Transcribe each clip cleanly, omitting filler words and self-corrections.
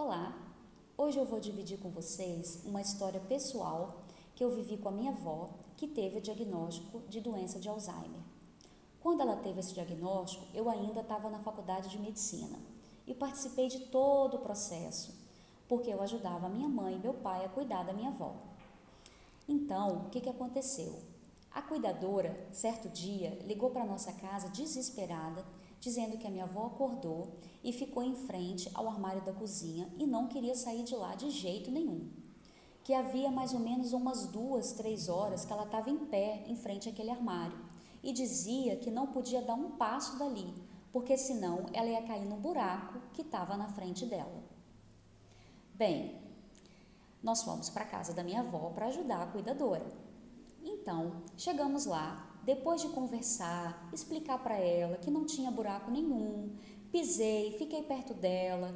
Olá! Hoje eu vou dividir com vocês uma história pessoal que eu vivi com a minha avó, que teve o diagnóstico de doença de Alzheimer. Quando ela teve esse diagnóstico, eu ainda estava na faculdade de medicina e participei de todo o processo, porque eu ajudava a minha mãe e meu pai a cuidar da minha avó. Então, o que aconteceu? A cuidadora, certo dia, ligou para nossa casa desesperada, dizendo que a minha avó acordou e ficou em frente ao armário da cozinha e não queria sair de lá de jeito nenhum. Que havia mais ou menos umas 2, 3 horas que ela estava em pé em frente àquele armário e dizia que não podia dar um passo dali, porque senão ela ia cair no buraco que estava na frente dela. Bem, nós fomos para a casa da minha avó para ajudar a cuidadora. Então, chegamos lá, depois de conversar, explicar para ela que não tinha buraco nenhum, fiquei perto dela,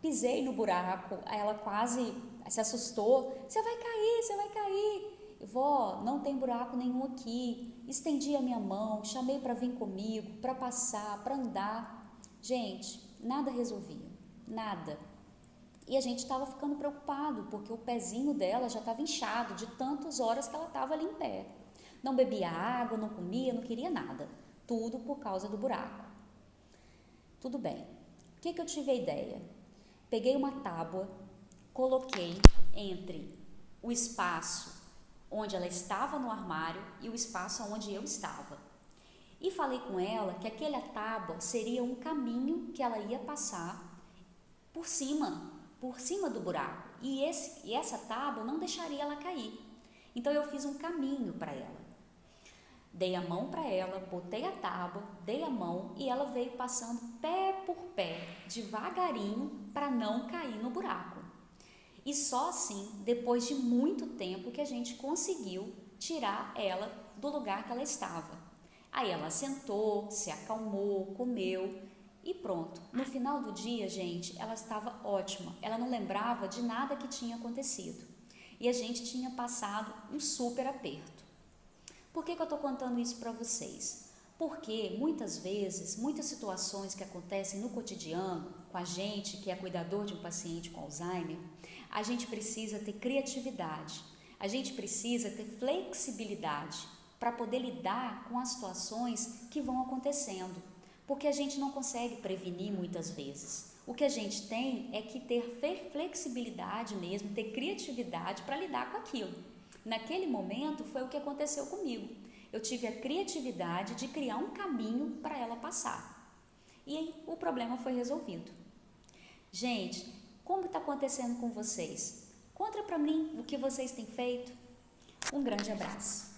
pisei no buraco, aí ela quase se assustou, você vai cair. Vó, não tem buraco nenhum aqui. Estendi a minha mão, chamei para vir comigo, para passar, para andar. Gente, nada resolvia, nada. E a gente estava ficando preocupado, porque o pezinho dela já estava inchado de tantas horas que ela estava ali em pé. Não bebia água, não comia, não queria nada. Tudo por causa do buraco. Tudo bem. O que eu tive a ideia? Peguei uma tábua, coloquei entre o espaço onde ela estava no armário e o espaço onde eu estava. E falei com ela que aquela tábua seria um caminho que ela ia passar por cima do buraco. E essa tábua não deixaria ela cair. Então eu fiz um caminho para ela. Dei a mão para ela, botei a tábua, dei a mão e ela veio passando pé por pé, devagarinho, para não cair no buraco. E só assim, depois de muito tempo, que a gente conseguiu tirar ela do lugar que ela estava. Aí ela sentou, se acalmou, comeu e pronto. No final do dia, gente, ela estava ótima. Ela não lembrava de nada que tinha acontecido. E a gente tinha passado um super aperto. Por que eu estou contando isso para vocês? Porque muitas vezes, muitas situações que acontecem no cotidiano com a gente, que é cuidador de um paciente com Alzheimer, a gente precisa ter criatividade, a gente precisa ter flexibilidade para poder lidar com as situações que vão acontecendo, porque a gente não consegue prevenir muitas vezes. O que a gente tem é que ter flexibilidade mesmo, ter criatividade para lidar com aquilo. Naquele momento foi o que aconteceu comigo. Eu tive a criatividade de criar um caminho para ela passar. E aí o problema foi resolvido. Gente, como está acontecendo com vocês? Conta para mim o que vocês têm feito. Um grande abraço.